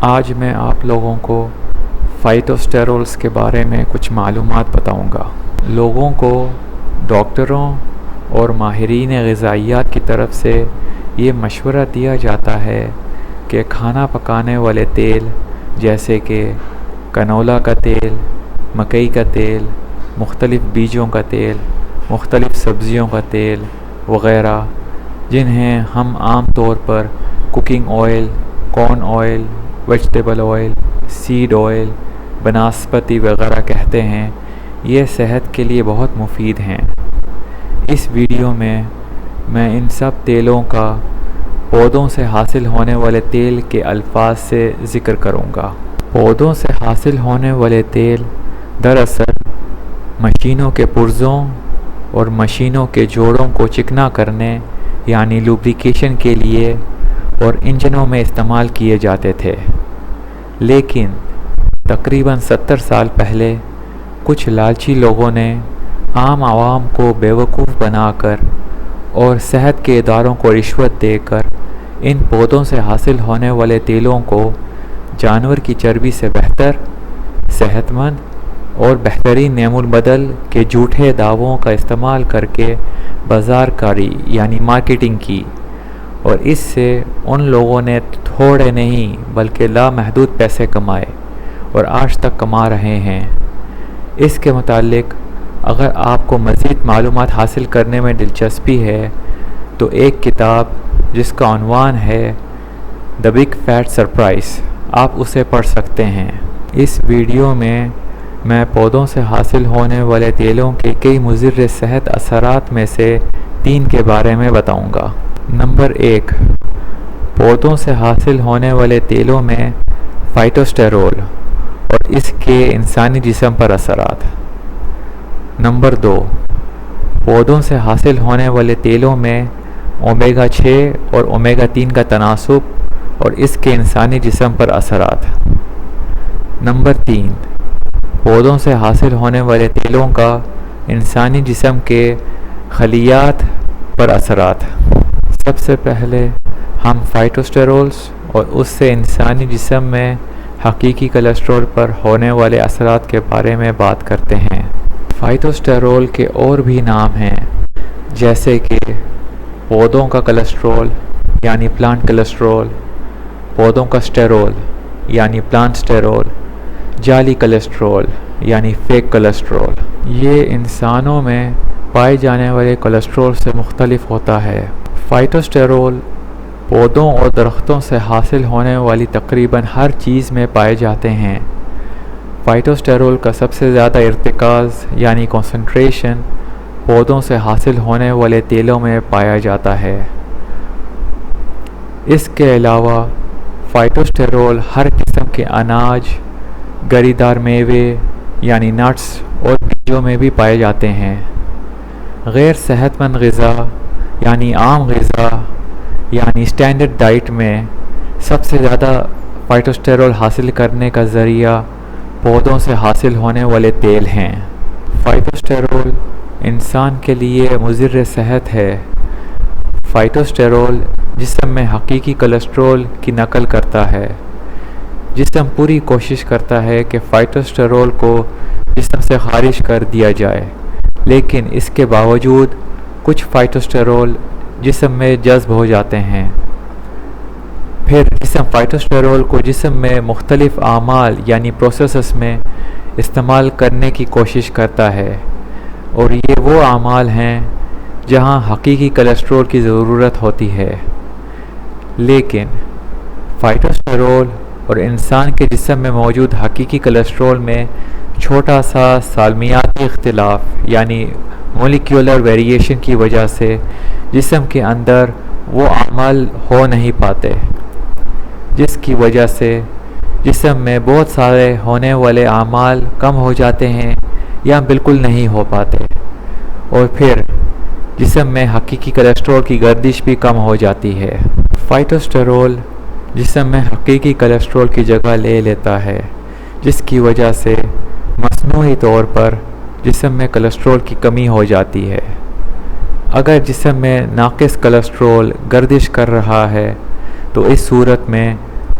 آج میں آپ لوگوں کو فائٹوسٹیرولز کے بارے میں کچھ معلومات بتاؤں گا۔ لوگوں کو ڈاکٹروں اور ماہرین غذائیات کی طرف سے یہ مشورہ دیا جاتا ہے کہ کھانا پکانے والے تیل جیسے کہ کنولا کا تیل، مکئی کا تیل، مختلف بیجوں کا تیل، مختلف سبزیوں کا تیل وغیرہ، جنہیں ہم عام طور پر cooking oil, corn oil, vegetable oil, seed oil, بناسپتی وغیرہ کہتے ہیں، یہ صحت کے لیے بہت مفید ہیں۔ اس ویڈیو میں ان سب تیلوں کا پودوں سے حاصل ہونے والے تیل کے الفاظ سے ذکر کروں گا۔ پودوں سے حاصل ہونے والے تیل دراصل مشینوں کے پرزوں اور مشینوں کے جوڑوں کو چکنا کرنے یعنی لوبریکیشن کے لیے اور انجنوں میں استعمال کیے جاتے تھے، لیکن تقریباً 70 سال پہلے کچھ لالچی لوگوں نے عام عوام کو بیوقوف بنا کر اور صحت کے اداروں کو رشوت دے کر ان پودوں سے حاصل ہونے والے تیلوں کو جانور کی چربی سے بہتر، صحت مند اور بہترین نعم البدل کے جھوٹے دعووں کا استعمال کر کے بازار کاری یعنی مارکیٹنگ کی، اور اس سے ان لوگوں نے تھوڑے نہیں بلکہ لامحدود پیسے کمائے اور آج تک کما رہے ہیں۔ اس کے متعلق اگر آپ کو مزید معلومات حاصل کرنے میں دلچسپی ہے تو ایک کتاب جس کا عنوان ہے دی بگ فیٹ سرپرائز، آپ اسے پڑھ سکتے ہیں۔ اس ویڈیو میں پودوں سے حاصل ہونے والے تیلوں کے کئی مضر صحت اثرات میں سے 3 کے بارے میں بتاؤں گا۔ نمبر 1، پودوں سے حاصل ہونے والے تیلوں میں فائٹوسٹیرول اور اس کے انسانی جسم پر اثرات۔ نمبر 2، پودوں سے حاصل ہونے والے تیلوں میں اومیگا 6 اور اومیگا 3 کا تناسب اور اس کے انسانی جسم پر اثرات۔ نمبر 3، پودوں سے حاصل ہونے والے تیلوں کا انسانی جسم کے خلیات پر اثرات۔ سب سے پہلے ہم فائٹوسٹیرولز اور اس سے انسانی جسم میں حقیقی کولیسٹرول پر ہونے والے اثرات کے بارے میں بات کرتے ہیں۔ فائٹوسٹیرول کے اور بھی نام ہیں، جیسے کہ پودوں کا کولیسٹرول یعنی پلانٹ کولیسٹرول، پودوں کا سٹیرول یعنی پلانٹ سٹیرول، جعلی کولیسٹرول یعنی فیک کولیسٹرول۔ یہ انسانوں میں پائے جانے والے کولیسٹرول سے مختلف ہوتا ہے۔ فائٹوسٹیرول پودوں اور درختوں سے حاصل ہونے والی تقریباً ہر چیز میں پائے جاتے ہیں۔ فائٹوسٹیرول کا سب سے زیادہ ارتکاز یعنی کنسنٹریشن پودوں سے حاصل ہونے والے تیلوں میں پایا جاتا ہے۔ اس کے علاوہ فائٹوسٹیرول ہر قسم کے اناج، گری دار میوے یعنی نٹس اور بیجوں میں بھی پائے جاتے ہیں۔ غیر صحت مند غذا یعنی عام غذا یعنی اسٹینڈرڈ ڈائٹ میں سب سے زیادہ فائٹوسٹیرول حاصل کرنے کا ذریعہ پودوں سے حاصل ہونے والے تیل ہیں۔ فائٹوسٹیرول انسان کے لیے مضر صحت ہے۔ فائٹوسٹیرول جسم میں حقیقی کولیسٹرول کی نقل کرتا ہے۔ جسم پوری کوشش کرتا ہے کہ فائٹوسٹیرول کو جسم سے خارج کر دیا جائے، لیکن اس کے باوجود کچھ فائٹوسٹیرول جسم میں جذب ہو جاتے ہیں۔ پھر جسم فائٹوسٹیرول کو جسم میں مختلف اعمال یعنی پروسیسز میں استعمال کرنے کی کوشش کرتا ہے، اور یہ وہ اعمال ہیں جہاں حقیقی کولیسٹرول کی ضرورت ہوتی ہے۔ لیکن فائٹوسٹیرول اور انسان کے جسم میں موجود حقیقی کولیسٹرول میں چھوٹا سا سالمیاتی اختلاف یعنی مولیکیولر ویریشن کی وجہ سے جسم کے اندر وہ اعمال ہو نہیں پاتے، جس کی وجہ سے جسم میں بہت سارے ہونے والے اعمال کم ہو جاتے ہیں یا بالکل نہیں ہو پاتے، اور پھر جسم میں حقیقی کولیسٹرول کی گردش بھی کم ہو جاتی ہے۔ فائٹوسٹیرول جسم میں حقیقی کولیسٹرول کی جگہ لے لیتا ہے، جس کی وجہ سے مصنوعی طور پر جسم میں کولیسٹرول کی کمی ہو جاتی ہے۔ اگر جسم میں ناقص کولیسٹرول گردش کر رہا ہے تو اس صورت میں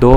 2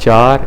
4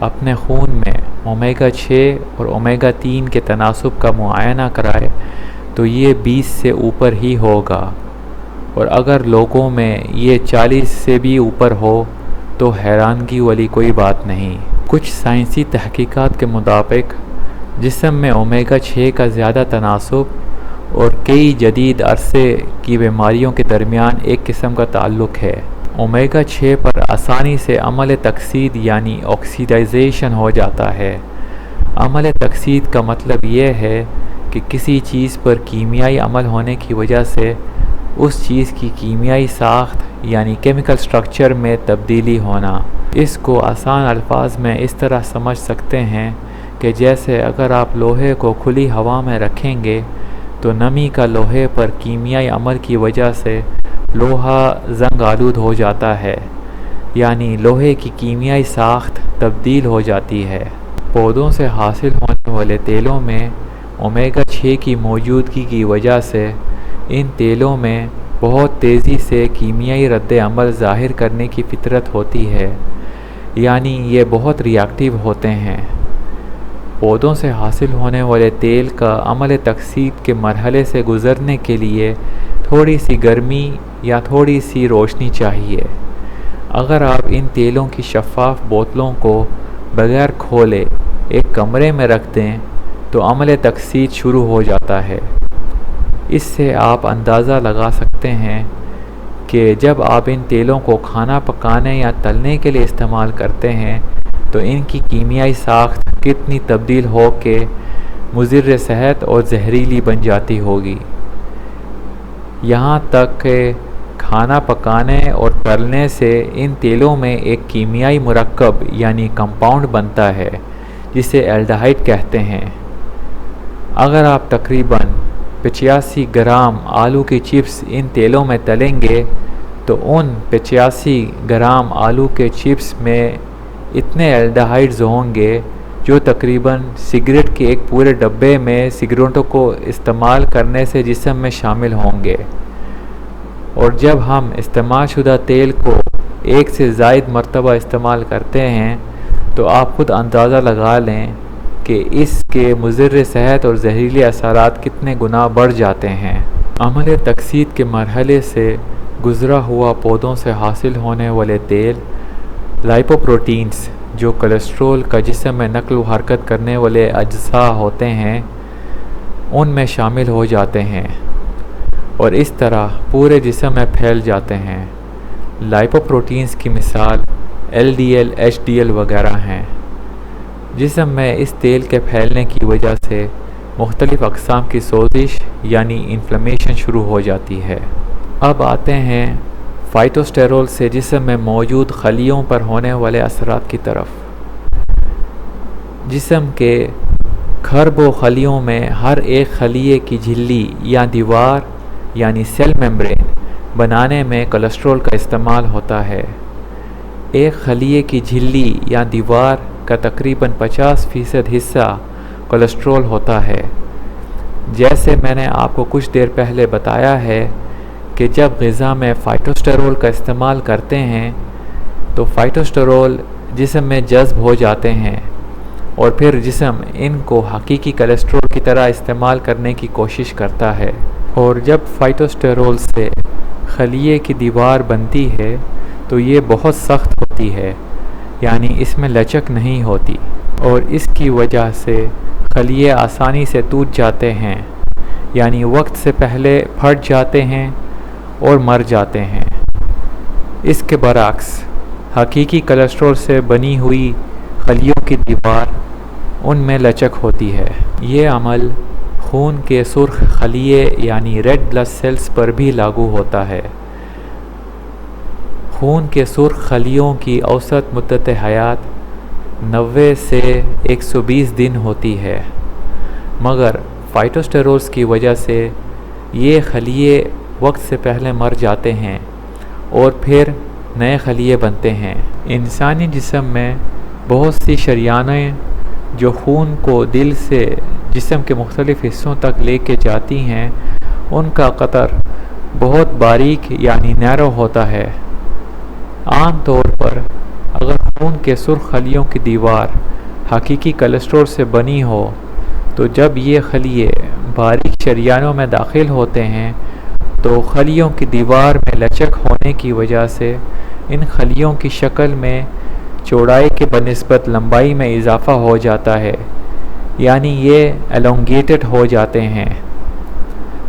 اپنے خون میں اومیگا 6 اور اومیگا 3 کے تناسب کا معائنہ کرائے تو یہ 20 سے اوپر ہی ہوگا، اور اگر لوگوں میں یہ 40 سے بھی اوپر ہو تو حیرانگی والی کوئی بات نہیں۔ کچھ سائنسی تحقیقات کے مطابق جسم میں اومیگا 6 کا زیادہ تناسب اور کئی جدید عرصے کی بیماریوں کے درمیان ایک قسم کا تعلق ہے۔ اومیگا 6 پر آسانی سے عمل تکسید یعنی آکسیڈائزیشن ہو جاتا ہے۔ عمل تکسید کا مطلب یہ ہے کہ کسی چیز پر کیمیائی عمل ہونے کی وجہ سے اس چیز کی کیمیائی ساخت یعنی کیمیکل سٹرکچر میں تبدیلی ہونا۔ اس کو آسان الفاظ میں اس طرح سمجھ سکتے ہیں کہ جیسے اگر آپ لوہے کو کھلی ہوا میں رکھیں گے تو نمی کا لوہے پر کیمیائی عمل کی وجہ سے لوہا زنگ آلود ہو جاتا ہے، یعنی لوہے کی کیمیائی ساخت تبدیل ہو جاتی ہے۔ پودوں سے حاصل ہونے والے تیلوں میں اومیگا 6 کی موجودگی کی وجہ سے ان تیلوں میں بہت تیزی سے کیمیائی رد عمل ظاہر کرنے کی فطرت ہوتی ہے، یعنی یہ بہت ری ایکٹیو ہوتے ہیں۔ پودوں سے حاصل ہونے والے تیل کا عمل تکسید کے مرحلے سے گزرنے کے لیے تھوڑی سی گرمی یا تھوڑی سی روشنی چاہیے۔ اگر آپ ان تیلوں کی شفاف بوتلوں کو بغیر کھولے ایک کمرے میں رکھ دیں تو عمل تکسید شروع ہو جاتا ہے۔ اس سے آپ اندازہ لگا سکتے ہیں کہ جب آپ ان تیلوں کو کھانا پکانے یا تلنے کے لیے استعمال کرتے ہیں تو ان کی کیمیائی ساخت کتنی تبدیل ہو کے مضر صحت اور زہریلی بن جاتی ہوگی۔ یہاں تک کہ کھانا پکانے اور تلنے سے ان تیلوں میں ایک کیمیائی مرکب یعنی کمپاؤنڈ بنتا ہے جسے الڈہائڈ کہتے ہیں۔ اگر آپ تقریباً 85 گرام آلو کی چپس ان تیلوں میں تلیں گے تو ان 85 گرام آلو کے چپس میں اتنے الڈہائڈز ہوں گے جو تقریباً سگریٹ کے ایک پورے ڈبے میں سگریٹوں کو استعمال کرنے سے جسم میں شامل ہوں گے۔ اور جب ہم استعمال شدہ تیل کو ایک سے زائد مرتبہ استعمال کرتے ہیں تو آپ خود اندازہ لگا لیں کہ اس کے مضر صحت اور زہریلے اثرات کتنے گنا بڑھ جاتے ہیں۔ عمل تکسید کے مرحلے سے گزرا ہوا پودوں سے حاصل ہونے والے تیل لائپوپروٹینز جو کولیسٹرول کا جسم میں نقل و حرکت کرنے والے اجزاء ہوتے ہیں ان میں شامل ہو جاتے ہیں اور اس طرح پورے جسم میں پھیل جاتے ہیں۔ لائپوپروٹینز کی مثال LDL، HDL وغیرہ ہیں۔ جسم میں اس تیل کے پھیلنے کی وجہ سے مختلف اقسام کی سوزش یعنی انفلیمیشن شروع ہو جاتی ہے۔ اب آتے ہیں فائٹوسٹیرول سے جسم میں موجود خلیوں پر ہونے والے اثرات کی طرف۔ جسم کے کھربوں خلیوں میں ہر ایک خلیے کی جھلی یا دیوار یعنی سیل میمبرین بنانے میں کولیسٹرول کا استعمال ہوتا ہے۔ ایک خلیے کی جھلی یا دیوار کا تقریباً 50% حصہ کولیسٹرول ہوتا ہے۔ جیسے میں نے آپ کو کچھ دیر پہلے بتایا ہے کہ جب غذا میں فائٹوسٹیرول کا استعمال کرتے ہیں تو فائٹوسٹیرول جسم میں جذب ہو جاتے ہیں اور پھر جسم ان کو حقیقی کولیسٹرول کی طرح استعمال کرنے کی کوشش کرتا ہے۔ اور جب فائٹوسٹیرول سے خلیے کی دیوار بنتی ہے تو یہ بہت سخت ہوتی ہے، یعنی اس میں لچک نہیں ہوتی اور اس کی وجہ سے خلیے آسانی سے ٹوٹ جاتے ہیں، یعنی وقت سے پہلے پھٹ جاتے ہیں اور مر جاتے ہیں۔ اس کے برعکس حقیقی کولیسٹرول سے بنی ہوئی خلیوں کی دیوار ان میں لچک ہوتی ہے۔ یہ عمل خون کے سرخ خلیے یعنی ریڈ بلڈ سیلز پر بھی لاگو ہوتا ہے۔ خون کے سرخ خلیوں کی اوسط مدت حیات 90 سے 120 دن ہوتی ہے، مگر فائٹوسٹیرولز کی وجہ سے یہ خلیے وقت سے پہلے مر جاتے ہیں اور پھر نئے خلیے بنتے ہیں۔ انسانی جسم میں بہت سی شریانیں جو خون کو دل سے جسم کے مختلف حصوں تک لے کے جاتی ہیں ان کا قطر بہت باریک یعنی نیرو ہوتا ہے۔ عام طور پر اگر خون کے سرخ خلیوں کی دیوار حقیقی کولیسٹرول سے بنی ہو تو جب یہ خلیے باریک شریانوں میں داخل ہوتے ہیں تو خلیوں کی دیوار میں لچک ہونے کی وجہ سے ان خلیوں کی شکل میں چوڑائی کے بنسبت لمبائی میں اضافہ ہو جاتا ہے، یعنی یہ ایلونگیٹڈ ہو جاتے ہیں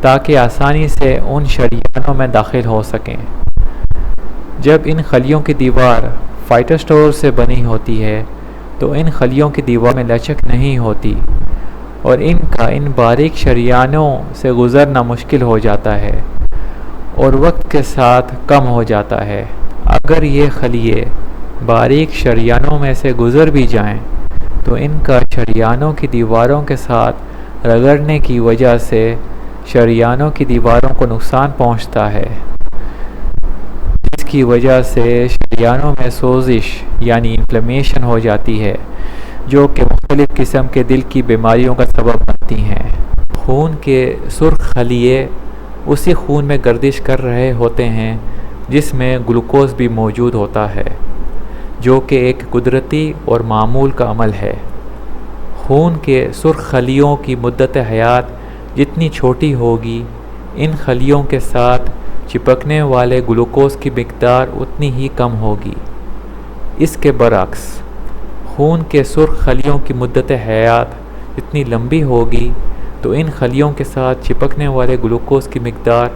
تاکہ آسانی سے ان شریانوں میں داخل ہو سکیں۔ جب ان خلیوں کی دیوار فائٹوسٹرول سے بنی ہوتی ہے تو ان خلیوں کی دیوار میں لچک نہیں ہوتی اور ان کا ان باریک شریانوں سے گزرنا مشکل ہو جاتا ہے اور وقت کے ساتھ کم ہو جاتا ہے۔ اگر یہ خلیے باریک شریانوں میں سے گزر بھی جائیں تو ان کا شریانوں کی دیواروں کے ساتھ رگڑنے کی وجہ سے شریانوں کی دیواروں کو نقصان پہنچتا ہے، جس کی وجہ سے شریانوں میں سوزش یعنی انفلیمیشن ہو جاتی ہے، جو کہ مختلف قسم کے دل کی بیماریوں کا سبب بنتی ہیں۔ خون کے سرخ خلیے اسی خون میں گردش کر رہے ہوتے ہیں جس میں گلوکوز بھی موجود ہوتا ہے، جو کہ ایک قدرتی اور معمول کا عمل ہے۔ خون کے سرخ خلیوں کی مدت حیات جتنی چھوٹی ہوگی، ان خلیوں کے ساتھ چپکنے والے گلوکوز کی مقدار اتنی ہی کم ہوگی۔ اس کے برعکس، خون کے سرخ خلیوں کی مدت حیات جتنی لمبی ہوگی تو ان خلیوں کے ساتھ چپکنے والے گلوکوز کی مقدار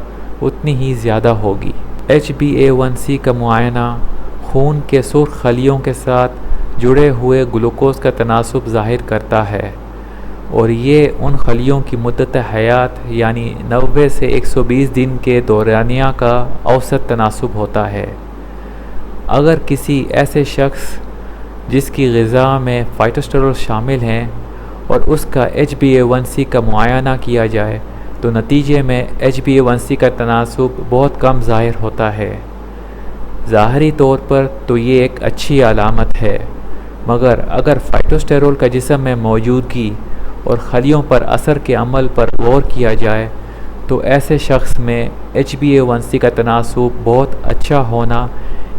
اتنی ہی زیادہ ہوگی۔ HbA1c کا معائنہ خون کے سرخ خلیوں کے ساتھ جڑے ہوئے گلوکوز کا تناسب ظاہر کرتا ہے، اور یہ ان خلیوں کی مدت حیات یعنی 90 سے 120 دن کے دورانیہ کا اوسط تناسب ہوتا ہے۔ اگر کسی ایسے شخص جس کی غذا میں فائٹوسٹرول شامل ہیں اور اس کا HbA1c کا معائنہ کیا جائے تو نتیجے میں HbA1c کا تناسب بہت کم ظاہر ہوتا ہے۔ ظاہری طور پر تو یہ ایک اچھی علامت ہے، مگر اگر فائٹوسٹرول کا جسم میں موجودگی اور خلیوں پر اثر کے عمل پر غور کیا جائے تو ایسے شخص میں HbA1c کا تناسب بہت اچھا ہونا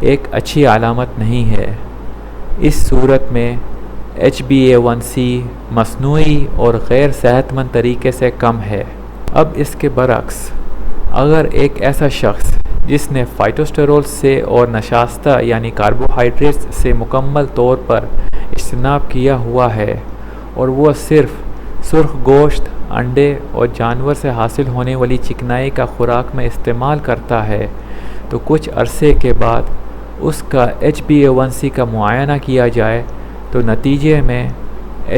ایک اچھی علامت نہیں ہے۔ اس صورت میں HbA1c مصنوعی اور غیر صحت مند طریقے سے کم ہے۔ اب اس کے برعکس، اگر ایک ایسا شخص جس نے فائٹوسٹرول سے اور نشاستہ یعنی کاربوہائیڈریٹس سے مکمل طور پر اجتناب کیا ہوا ہے اور وہ صرف سرخ گوشت، انڈے اور جانور سے حاصل ہونے والی چکنائی کا خوراک میں استعمال کرتا ہے تو کچھ عرصے کے بعد اس کا HbA1c کا معائنہ کیا جائے تو نتیجے میں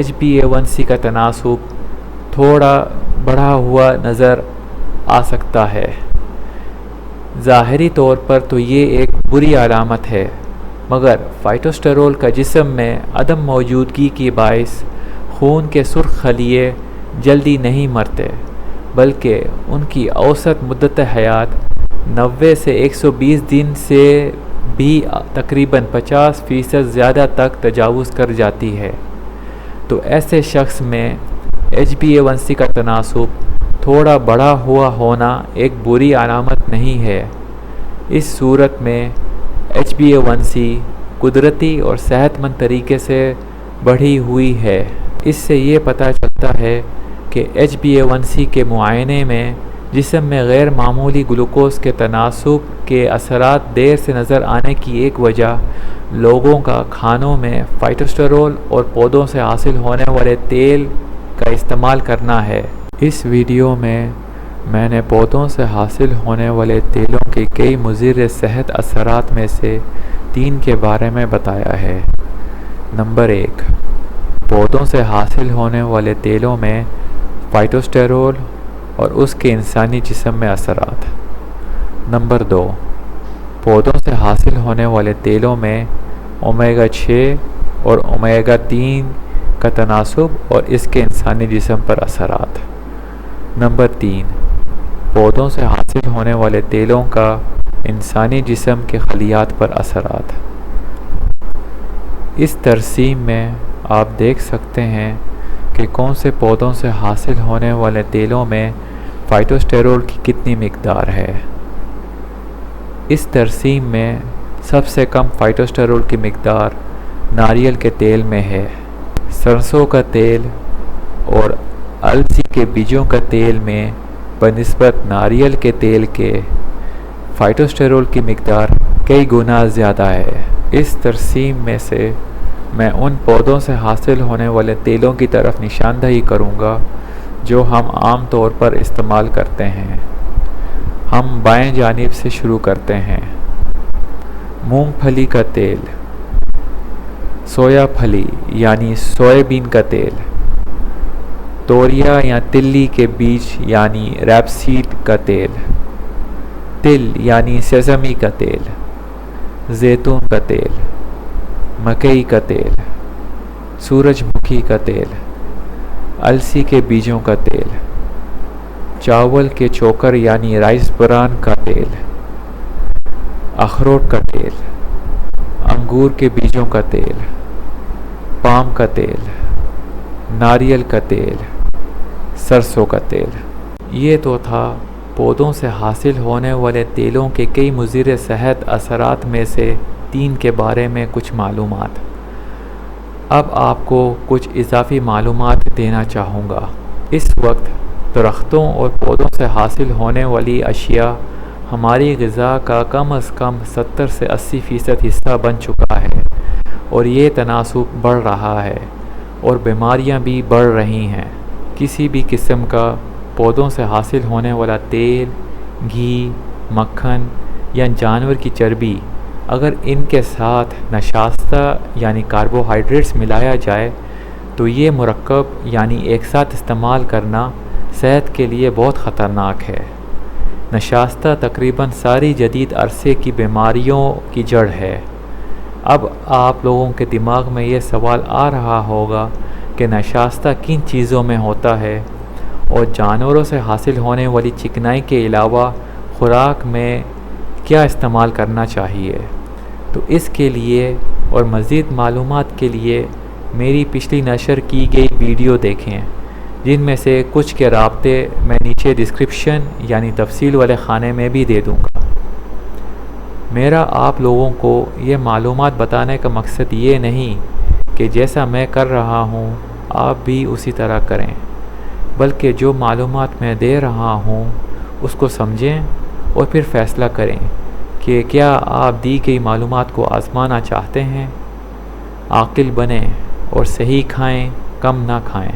HbA1c کا تناسب تھوڑا بڑھا ہوا نظر آ سکتا ہے۔ ظاہری طور پر تو یہ ایک بری علامت ہے، مگر فائٹوسٹرول کا جسم میں عدم موجودگی کی باعث خون کے سرخ خلیے جلدی نہیں مرتے، بلکہ ان کی اوسط مدت حیات 90 سے 120 دن سے بھی تقریباً 50% زیادہ تک تجاوز کر جاتی ہے۔ تو ایسے شخص میں HbA1c کا تناسب تھوڑا بڑھا ہوا ہونا ایک بری علامت نہیں ہے۔ اس صورت میں HbA1c قدرتی اور صحت مند طریقے سے بڑھی ہوئی ہے۔ اس سے یہ پتہ چلتا ہے کہ HbA1c کے معائنے میں جسم میں غیر معمولی گلوکوز کے تناسب کے اثرات دیر سے نظر آنے کی ایک وجہ لوگوں کا کھانوں میں فائٹوسٹرول اور پودوں سے حاصل ہونے والے تیل کا استعمال کرنا ہے۔ اس ویڈیو میں میں نے پودوں سے حاصل ہونے والے تیلوں کے کئی مضر صحت اثرات میں سے 3 کے بارے میں بتایا ہے۔ نمبر 1، پودوں سے حاصل ہونے والے تیلوں میں فائٹوسٹرول اور اس کے انسانی جسم میں اثرات۔ نمبر 2، پودوں سے حاصل ہونے والے تیلوں میں اومیگا 6 اور اومیگا 3 کا تناسب اور اس کے انسانی جسم پر اثرات۔ نمبر 3، پودوں سے حاصل ہونے والے تیلوں کا انسانی جسم کے خلیات پر اثرات۔ اس ترسیم میں آپ دیکھ سکتے ہیں کہ کون سے پودوں سے حاصل ہونے والے تیلوں میں فائٹوسٹرول کی کتنی مقدار ہے۔ اس ترسیم میں سب سے کم فائٹوسٹیرول کی مقدار ناریل کے تیل میں ہے۔ سرسوں کا تیل اور السی کے بیجوں کا تیل میں بنسبت ناریل کے تیل کے فائٹوسٹیرول کی مقدار کئی گنا زیادہ ہے۔ اس ترسیم میں سے میں ان پودوں سے حاصل ہونے والے تیلوں کی طرف نشاندہی کروں گا جو ہم عام طور پر استعمال کرتے ہیں۔ ہم بائیں جانب سے شروع کرتے ہیں۔ مونگ پھلی کا تیل، سویا پھلی یعنی سویا بین کا تیل، توریا یا تلی کے بیج یعنی ریپ سیڈ کا تیل، تل یعنی سیسمی کا تیل، زیتون کا تیل، مکئی کا تیل، سورج مکھی کا تیل، السی کے بیجوں کا تیل، چاول کے چوکر یعنی رائس بران کا تیل، اخروٹ کا تیل، انگور کے بیجوں کا تیل، پام کا تیل، ناریل کا تیل، سرسوں کا تیل۔ یہ تو تھا پودوں سے حاصل ہونے والے تیلوں کے کئی مضر صحت اثرات میں سے 3 کے بارے میں کچھ معلومات۔ اب آپ کو کچھ اضافی معلومات دینا چاہوں گا۔ اس وقت درختوں اور پودوں سے حاصل ہونے والی اشیاء ہماری غذا کا کم از کم 70 سے 80% حصہ بن چکا ہے، اور یہ تناسب بڑھ رہا ہے اور بیماریاں بھی بڑھ رہی ہیں۔ کسی بھی قسم کا پودوں سے حاصل ہونے والا تیل، گھی، مکھن یا جانور کی چربی اگر ان کے ساتھ نشاستہ یعنی کاربوہائیڈریٹس ملایا جائے تو یہ مرکب یعنی ایک ساتھ استعمال کرنا صحت کے لیے بہت خطرناک ہے۔ نشاستہ تقریباً ساری جدید عرصے کی بیماریوں کی جڑ ہے۔ اب آپ لوگوں کے دماغ میں یہ سوال آ رہا ہوگا کہ نشاستہ کن چیزوں میں ہوتا ہے اور جانوروں سے حاصل ہونے والی چکنائی کے علاوہ خوراک میں کیا استعمال کرنا چاہیے؟ تو اس کے لیے اور مزید معلومات کے لیے میری پچھلی نشر کی گئی ویڈیو دیکھیں، جن میں سے کچھ کے رابطے میں نیچے ڈسکرپشن یعنی تفصیل والے خانے میں بھی دے دوں گا۔ میرا آپ لوگوں کو یہ معلومات بتانے کا مقصد یہ نہیں کہ جیسا میں کر رہا ہوں آپ بھی اسی طرح کریں، بلکہ جو معلومات میں دے رہا ہوں اس کو سمجھیں اور پھر فیصلہ کریں کہ کیا آپ دی گئی معلومات کو آزمانا چاہتے ہیں۔ عاقل بنیں اور صحیح کھائیں، کم نہ کھائیں۔